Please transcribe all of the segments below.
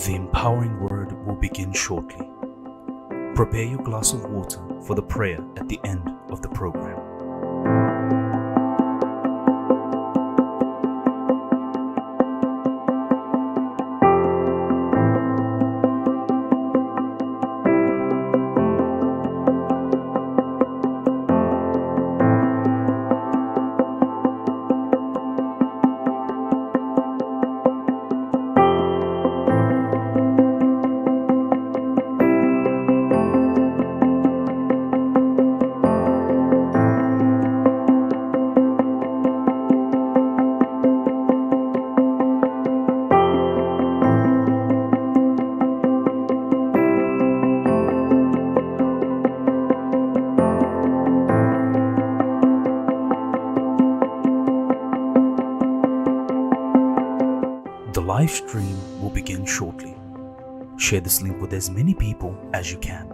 The empowering word will begin shortly. Prepare your glass of water for the prayer at the end of the program. The live stream will begin shortly. Share this link with as many people as you can.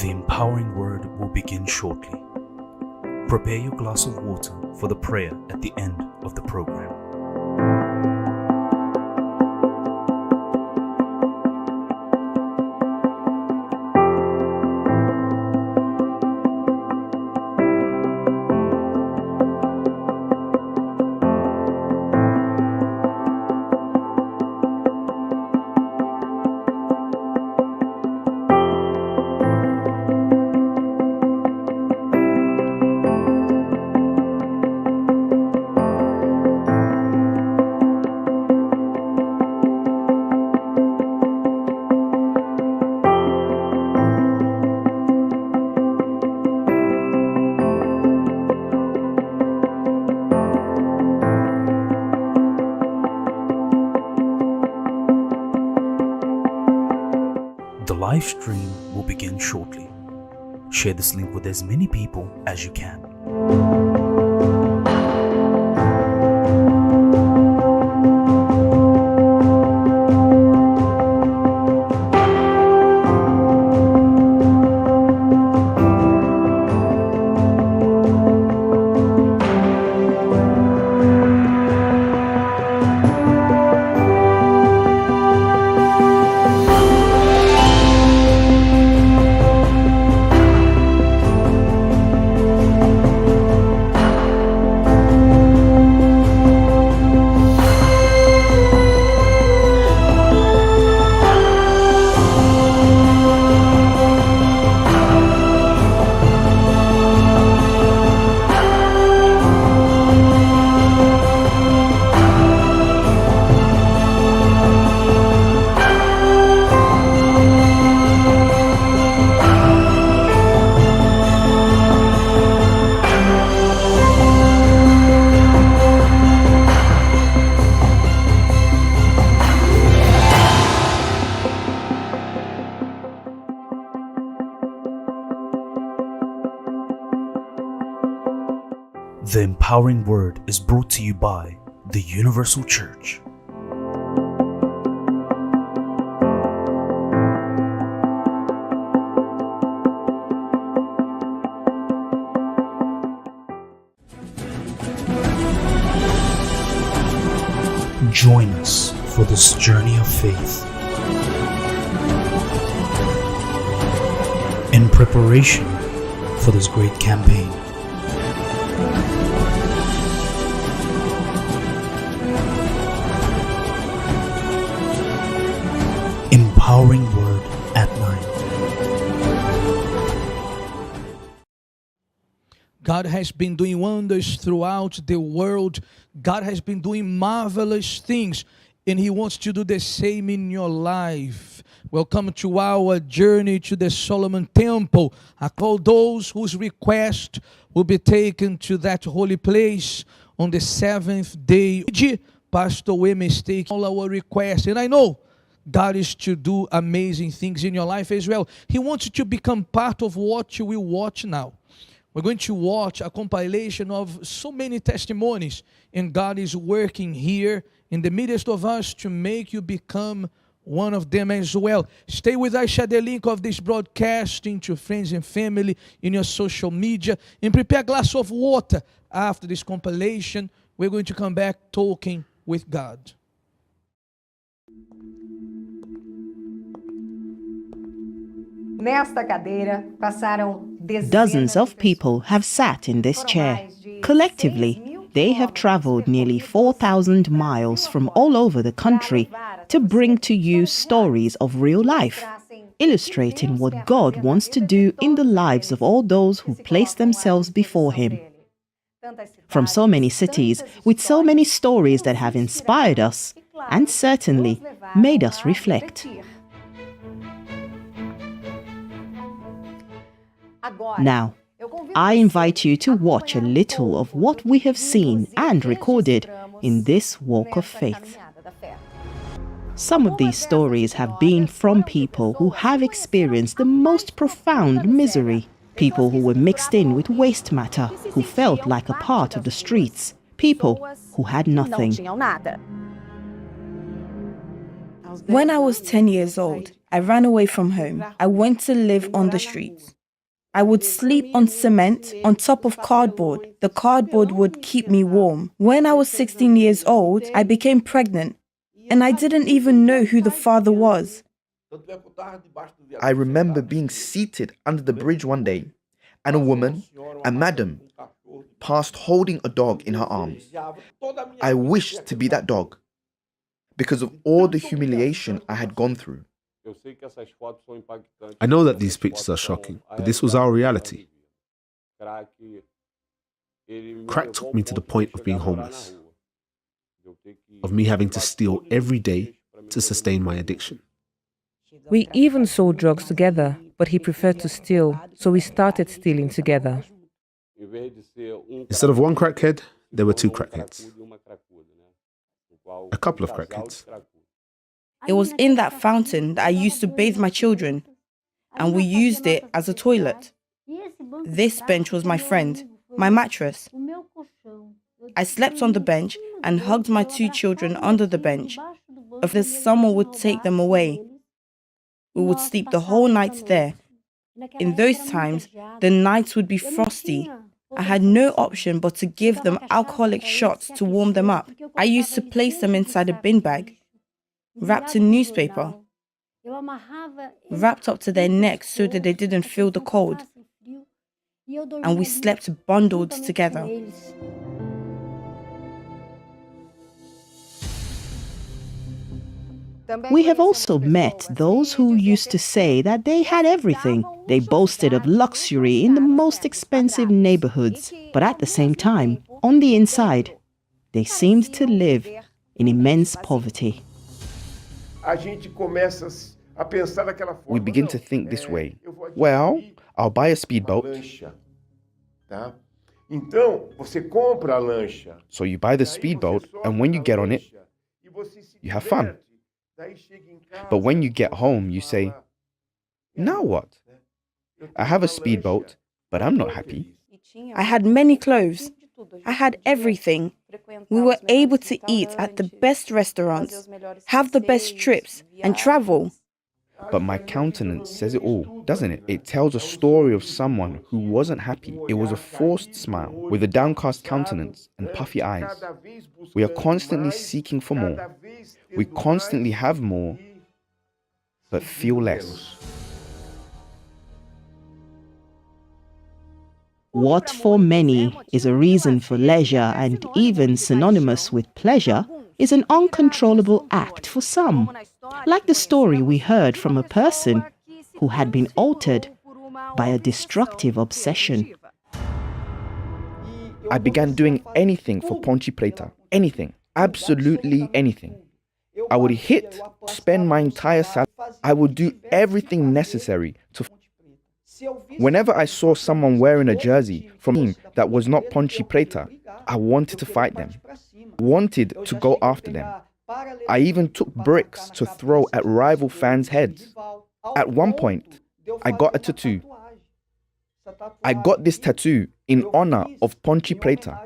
The empowering word will begin shortly. Prepare your glass of water for the prayer at the end of the program. The live stream will begin shortly. Share this link with as many people as you can. The empowering word is brought to you by the Universal Church. Join us for this journey of faith. in preparation for this great campaign. Empowering Word at 9. God has been doing wonders throughout the world. God has been doing marvelous things, and He wants to do the same in your life. Welcome to our journey to the Solomon Temple. I call those whose request will be taken to that holy place on the 7th day. Pastor Wayne is taking all our requests, and I know God is to do amazing things in your life as well. He wants you to become part of what you will watch now. We're going to watch a compilation of so many testimonies, and God is working here in the midst of us to make you become one of them as well. Stay with us, share the link of this broadcasting to friends and family in your social media, and prepare a glass of water. After this compilation, we're going to come back talking with God. Dozens of people have sat in this chair. Collectively, they have traveled nearly 4,000 miles from all over the country to bring to you stories of real life, illustrating what God wants to do in the lives of all those who place themselves before Him. From so many cities, with so many stories that have inspired us and certainly made us reflect. Now, I invite you to watch a little of what we have seen and recorded in this walk of faith. Some of these stories have been from people who have experienced the most profound misery, people who were mixed in with waste matter, who felt like a part of the streets, people who had nothing. When I was 10 years old, I ran away from home. I went to live on the streets. I would sleep on cement on top of cardboard. The cardboard would keep me warm. When I was 16 years old, I became pregnant, and I didn't even know who the father was. I remember being seated under the bridge one day, and a woman, a madam, passed holding a dog in her arms. I wished to be that dog because of all the humiliation I had gone through. I know that these pictures are shocking, but this was our reality. Crack took me to the point of being homeless, of me having to steal every day to sustain my addiction. We even sold drugs together, but he preferred to steal, so we started stealing together. Instead of one crackhead, there were two crackheads. A couple of crackheads. It was in that fountain that I used to bathe my children, and we used it as a toilet. This bench was my friend, my mattress. I slept on the bench and hugged my two children under the bench. If the summer would take them away, we would sleep the whole night there. In those times, the nights would be frosty. I had no option but to give them alcoholic shots to warm them up. I used to place them inside a bin bag, wrapped in newspaper, wrapped up to their necks so that they didn't feel the cold. And we slept bundled together. We have also met those who used to say that they had everything. They boasted of luxury in the most expensive neighborhoods, but at the same time, on the inside, they seemed to live in immense poverty. We begin to think this way. Well, I'll buy a speedboat. So you buy the speedboat, and when you get on it, you have fun. But when you get home, you say, now what? I have a speedboat, but I'm not happy. I had many clothes. I had everything. We were able to eat at the best restaurants, have the best trips, and travel. But my countenance says it all, doesn't it? It tells a story of someone who wasn't happy. It was a forced smile with a downcast countenance and puffy eyes. We are constantly seeking for more. We constantly have more, but feel less. What for many is a reason for leisure and even synonymous with pleasure is an uncontrollable act for some, like the story we heard from a person who had been altered by a destructive obsession. I began doing anything for Ponte Preta. Anything. Absolutely anything. I would spend my entire salary. I would do everything necessary to. Whenever I saw someone wearing a jersey from a team that was not Ponte Preta, I wanted to fight them. Wanted to go after them. I even took bricks to throw at rival fans' heads. At one point, I got a tattoo. I got this tattoo in honor of Ponte Preta.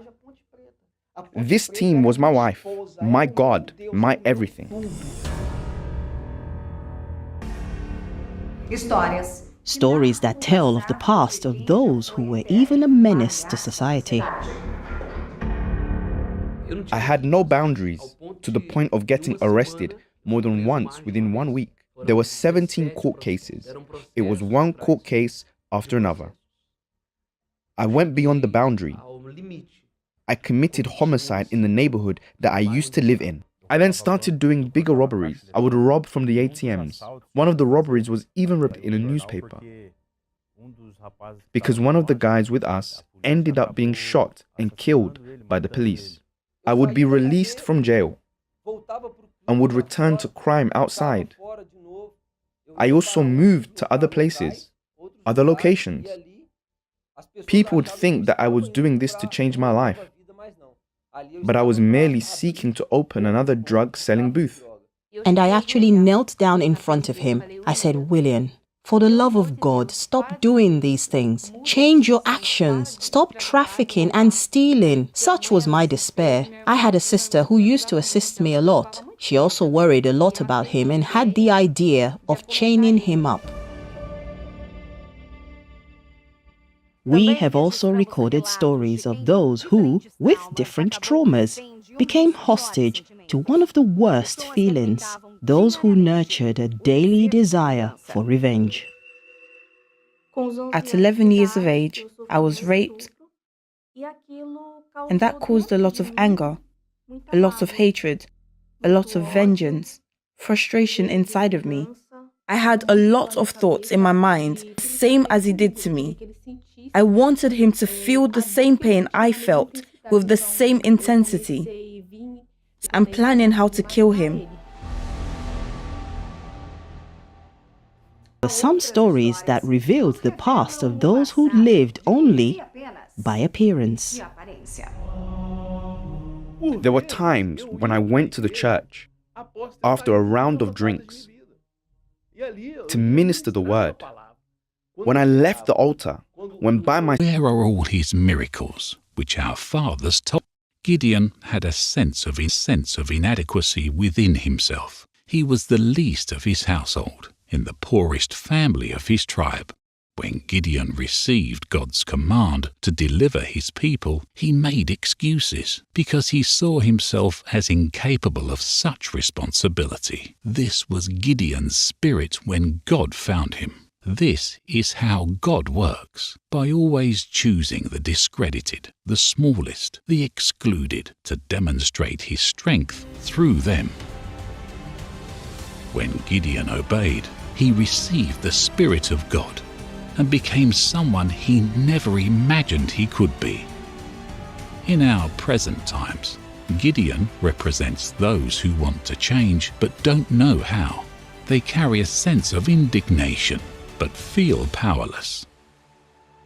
This team was my wife, my God, my everything. Stories that tell of the past of those who were even a menace to society. I had no boundaries to the point of getting arrested more than once within 1 week. There were 17 court cases. It was one court case after another. I went beyond the boundary. I committed homicide in the neighborhood that I used to live in. I then started doing bigger robberies. I would rob from the ATMs. One of the robberies was even reported in a newspaper because one of the guys with us ended up being shot and killed by the police. I would be released from jail and would return to crime outside. I also moved to other places, other locations. People would think that I was doing this to change my life, but I was merely seeking to open another drug-selling booth. And I actually knelt down in front of him. I said, "William, for the love of God, stop doing these things. Change your actions. Stop trafficking and stealing." Such was my despair. I had a sister who used to assist me a lot. She also worried a lot about him and had the idea of chaining him up. We have also recorded stories of those who, with different traumas, became hostage to one of the worst feelings, those who nurtured a daily desire for revenge. At 11 years of age, I was raped, and that caused a lot of anger, a lot of hatred, a lot of vengeance, frustration inside of me. I had a lot of thoughts in my mind, same as he did to me. I wanted him to feel the same pain I felt with the same intensity. I'm planning how to kill him. There were some stories that revealed the past of those who lived only by appearance. There were times when I went to the church after a round of drinks to minister the word. When I left the altar, when by my... Where are all his miracles, which our fathers told? Gideon had a sense of inadequacy within himself. He was the least of his household, in the poorest family of his tribe. When Gideon received God's command to deliver his people, he made excuses because he saw himself as incapable of such responsibility. This was Gideon's spirit when God found him. This is how God works, by always choosing the discredited, the smallest, the excluded, to demonstrate his strength through them. When Gideon obeyed, he received the Spirit of God and became someone he never imagined he could be. In our present times, Gideon represents those who want to change but don't know how. They carry a sense of indignation but feel powerless.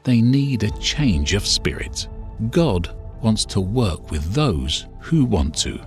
They need a change of spirit. God wants to work with those who want to.